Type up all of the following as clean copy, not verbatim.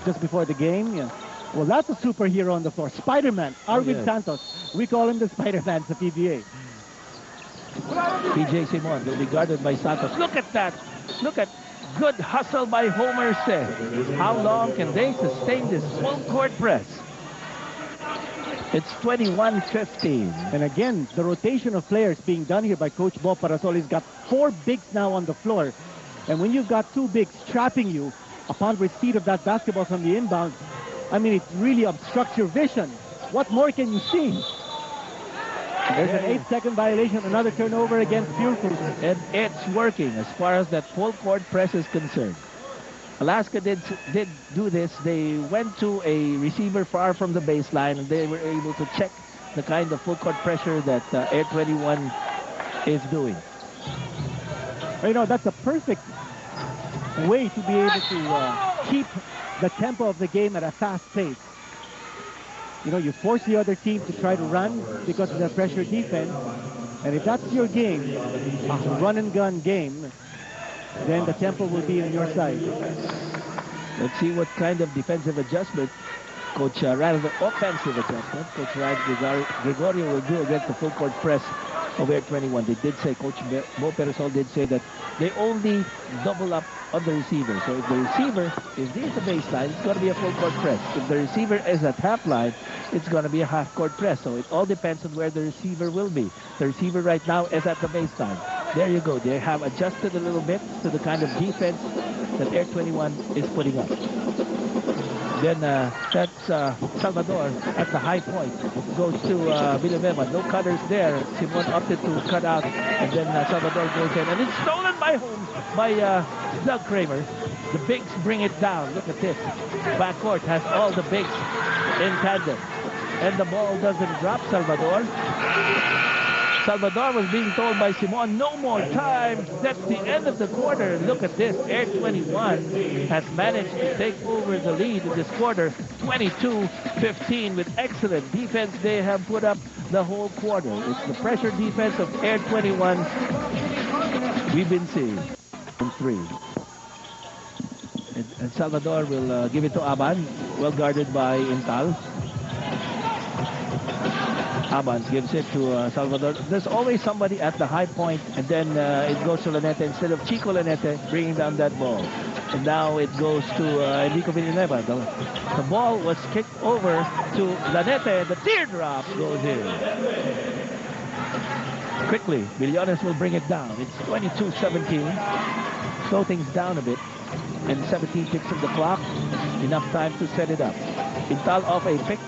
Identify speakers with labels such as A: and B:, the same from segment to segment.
A: just before the game. Yeah. Well, that's a superhero on the floor. Spider-Man, Arvin Santos. We call him the Spider-Man sa PBA.
B: PJ Simon will be guarded by Santos. Look at that. Look at good hustle by Homer said. How long can they sustain this full court press? It's 21-15.
A: And again, the rotation of players being done here by Coach Bo Parasol. He's got 4 bigs now on the floor. And when you've got 2 bigs trapping you upon receipt of that basketball from the inbound, I mean, it really obstructs your vision. What more can you see? There's an 8-second violation, another turnover against Purefoods.
B: And it's working as far as that full court press is concerned. Alaska did do this. They went to a receiver far from the baseline, and they were able to check the kind of full court pressure that Air21 is doing.
A: You know, that's a perfect way to be able to keep the tempo of the game at a fast pace. You know, you force the other team to try to run because of their pressure defense. And if that's your game, a run-and-gun game, then the tempo will be on your side.
B: Let's see what kind of defensive adjustment Coach rather offensive adjustment Coach Ryan Gregorio will do against the full court press of Air21. They did say, Coach Bo Parasol did say that they only double up on the receiver. So if the receiver is near the baseline, it's going to be a full court press. If the receiver is at half line, it's going to be a half court press. So it all depends on where the receiver will be. The receiver right now is at the baseline. There you go. They have adjusted a little bit to the kind of defense that Air21 is putting up. Then that's Salvador at the high point. Goes to Villanueva. No cutters there. Simon opted to cut out. And then Salvador goes in. And it's stolen by Holmes, by Doug Kramer. The bigs bring it down. Look at this. Backcourt has all the bigs in tandem. And the ball doesn't drop, Salvador. Salvador was being told by Simon, no more time. That's the end of the quarter. Look at this. Air21 has managed to take over the lead in this quarter, 22-15, with excellent defense they have put up the whole quarter. It's the pressure defense of Air21 we've been seeing. 3. And Salvador will give it to Aban, well guarded by Intal. Aban gives it to Salvador. There's always somebody at the high point, and then it goes to Lanete instead of Chico Lanete bringing down that ball. And now it goes to Enrico Villanueva. The ball was kicked over to Lanete. The teardrop goes in. Quickly, Villones will bring it down. It's 22-17. Slow things down a bit. And 17 ticks of the clock. Enough time to set it up. Intal off a pick.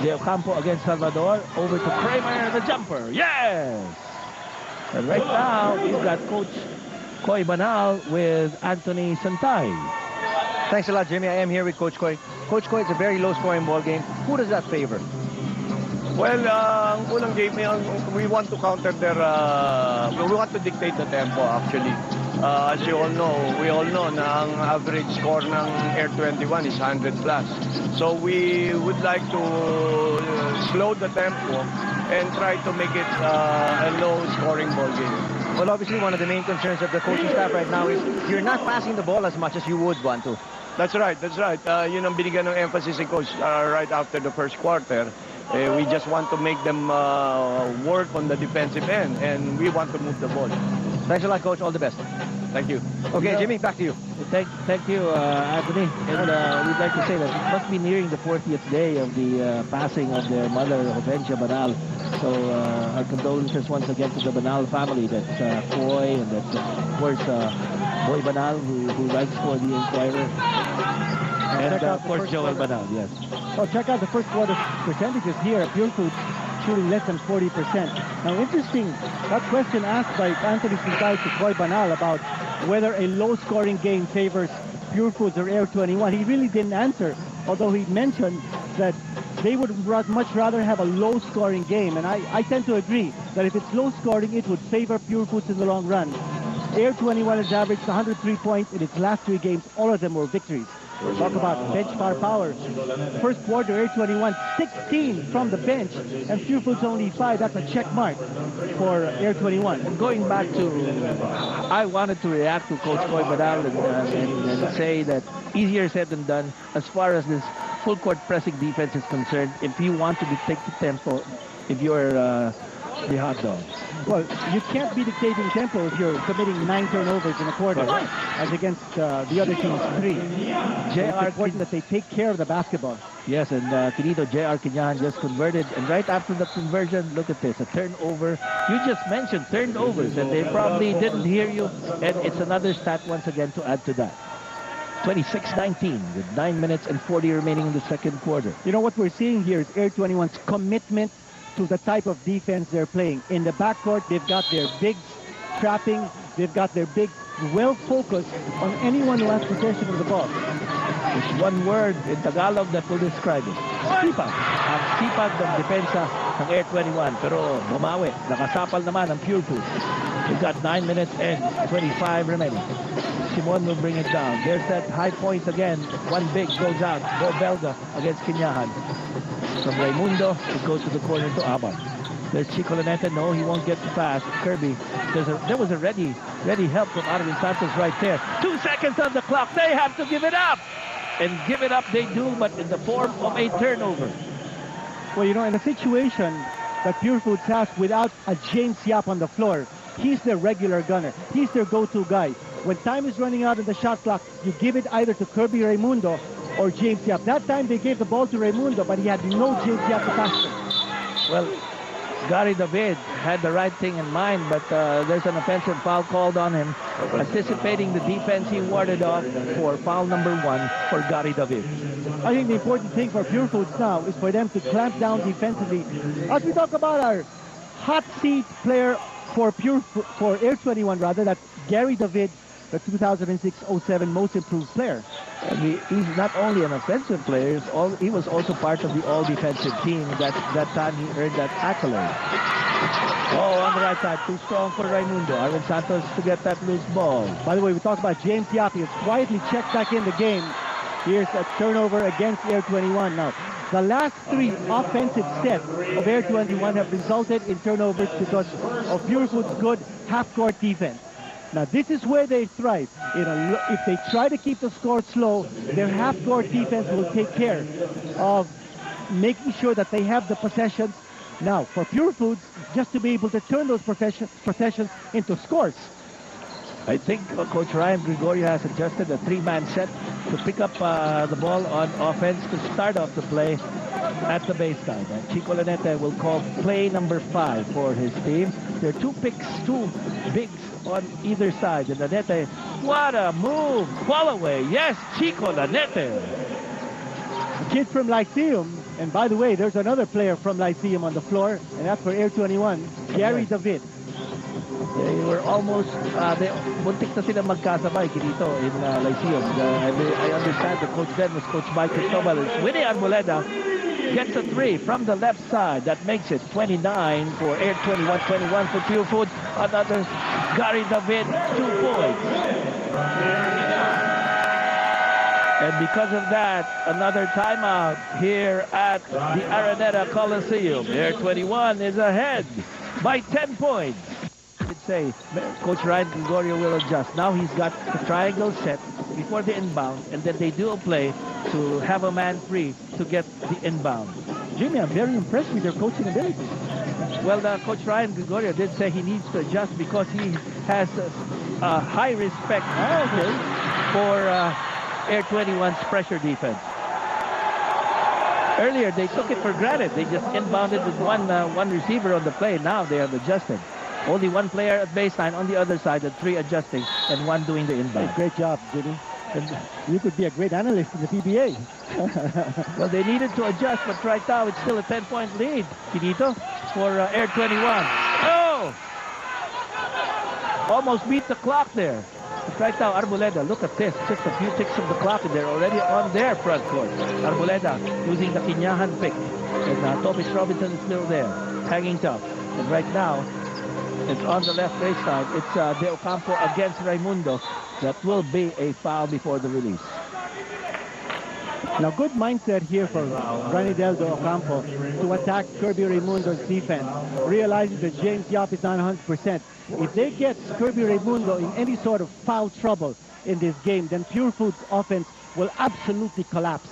B: De Ocampo against Salvador. Over to Kramer, the jumper. Yes! And right now, you've got Coach Koy Banal with Anthony Santay.
C: Thanks a lot, Jimmy. I am here with Coach Koy. Coach Koy, it's a very low-scoring ball game. Who does that favor?
D: Well, ang unang game, we want to counter their, we want to dictate the tempo, actually. As you all know, we all know na ang average score ng Air21 is 100 plus. So we would like to slow the tempo and try to make it a low-scoring ball game.
C: Well, obviously, one of the main concerns of the coaching staff right now is you're not passing the ball as much as you would want to.
D: That's right, that's right. Yun ang binigyan ng emphasis ni Coach right after the first quarter. We just want to make them work on the defensive end, and we want to move the ball.
C: Thanks a lot, Coach. All the best.
D: Thank you.
C: Okay, Jimmy, back to you.
B: Thank you, Anthony. And we'd like to say that it must be nearing the 40th day of the passing of their mother, Jovencia Banal. So our condolences once again to the Banal family. That's Koy, and that's, of course, Boy Banal, who writes for the Inquirer. And, of course, Joel Banal, yes.
A: So check out the first quarter percentages here at Purefoods, shooting less than 40%. Now, interesting, that question asked by Anthony Santay to Koy Banal about whether a low-scoring game favors Purefoods or Air21. He really didn't answer, although he mentioned that they would much rather have a low-scoring game. And I tend to agree that if it's low-scoring, it would favor Purefoods in the long run. Air21 has averaged 103 points in its last 3 games. All of them were victories. Talk about bench firepower. First quarter, Air21, 16 from the bench, and Purefoods only 5. That's a check mark for Air21.
B: And going back to, I wanted to react to Coach Coy Badal and say that easier said than done as far as this full court pressing defense is concerned. If you want to dictate the tempo, if you're the hot dog.
A: Well, you can't be dictating tempo if you're committing 9 turnovers in a quarter, as against the other team's 3. It's important that they take care of the basketball.
B: Yes, and Quinito, J.R. Quinahan just converted. And right after the conversion, look at this, a turnover. You just mentioned turnovers, and they probably didn't hear you. And it's another stat once again to add to that. 26-19 with 9 minutes and 40 remaining in the second quarter.
A: You know what we're seeing here is Air21's commitment to the type of defense they're playing. In the backcourt, they've got their bigs trapping. They've got their bigs well focused on anyone who has possession of the ball.
B: There's one word in Tagalog that will describe it. Sipag. Ang sipag ng depensa ng Air21. Pero bumawi. Nakasapal naman ang Purefoods. We've got 9 minutes and 25 remaining. Simon will bring it down. There's that high point again. One big goes out. Bo Belga against Quinahan. From Raimundo, it goes to the corner to Aban. There's Chico Laneta. No, he won't get past Kirby. There was a ready help from Arvin Santos right there. 2 seconds on the clock. They have to give it up. And give it up they do, but in the form of a turnover.
A: Well, you know, in a situation that Purefoods has without a James Yap on the floor, he's their regular gunner. He's their go-to guy. When time is running out in the shot clock, you give it either to Kirby Raimundo or James Yap. That time they gave the ball to Raimundo, but he had no James Yap to pass to.
B: Well, Gary David had the right thing in mind, but there's an offensive foul called on him, anticipating the defense he warded off for foul number 1 for Gary David.
A: I think the important thing for Purefoods now is for them to clamp down defensively. As we talk about our hot seat player for Air21 rather, that's Gary David, the 2006-07 most improved player.
B: And he's not only an offensive player, he was also part of the all-defensive team. That time he earned that accolade. Oh, on the right side, too strong for Raimundo. Arvin Santos to get that loose ball.
A: By the way, we talked about James Yap. He has quietly checked back in the game. Here's a turnover against Air21 now. The last 3 offensive sets of Air21 have resulted in turnovers because of Purefoods' good half-court defense. Now, this is where they thrive. If they try to keep the score slow, their half-court defense will take care of making sure that they have the possessions. Now, for Purefoods, just to be able to turn those possessions into scores.
B: I think Coach Ryan Gregorio has adjusted a 3-man set to pick up the ball on offense to start off the play at the baseline. And Chico Laneta will call play number 5 for his team. There are 2 picks, 2 bigs on either side. And Laneta, what a move! Ball away. Yes, Chico Laneta.
A: Kid from Lyceum. And by the way, there's another player from Lyceum on the floor, and that's for Air21, Gary David.
B: They were almost, muntik na sila magkasabay dito in Lyceum. I understand the coach then was Coach Mike Cristobal. Winnie Arboleda gets a 3 from the left side. That makes it 29 for Air21, 21 for Purefoods. Another Gary David, 2 points. And because of that, another timeout here at the Araneta Coliseum. Air21 is ahead by 10 points. I'd say Coach Ryan Gregorio will adjust. Now he's got the triangle set before the inbound, and then they do a play to have a man free to get the inbound.
A: Jimmy, I'm very impressed with their coaching ability.
B: Well, Coach Ryan Gregorio did say he needs to adjust because he has high respect for Air21's pressure defense. Earlier, they took it for granted. They just inbounded with one receiver on the play. Now they have adjusted. Only 1 player at baseline on the other side, and 3 adjusting, and 1 doing the inbound.
A: Hey, great job, Jimmy. And you could be a great analyst in the PBA.
B: Well, they needed to adjust, but right now it's still a 10-point lead, Quinito, for Air21. Oh! Almost beat the clock there. But right now, Arboleda, look at this. Just a few ticks of the clock, and they're already on their front court. Arboleda using the Quinahan pick. And Thomas Robinson is still there, hanging tough. And right now, it's on the left baseline. It's De Ocampo against Raimundo. That will be a foul before the release.
A: Now, good mindset here for Ranideldo Ocampo to attack Kirby Raimundo's defense, realizing that James Yap is not 100%. If they get Kirby Raimundo in any sort of foul trouble in this game, then Purefoods' offense will absolutely collapse.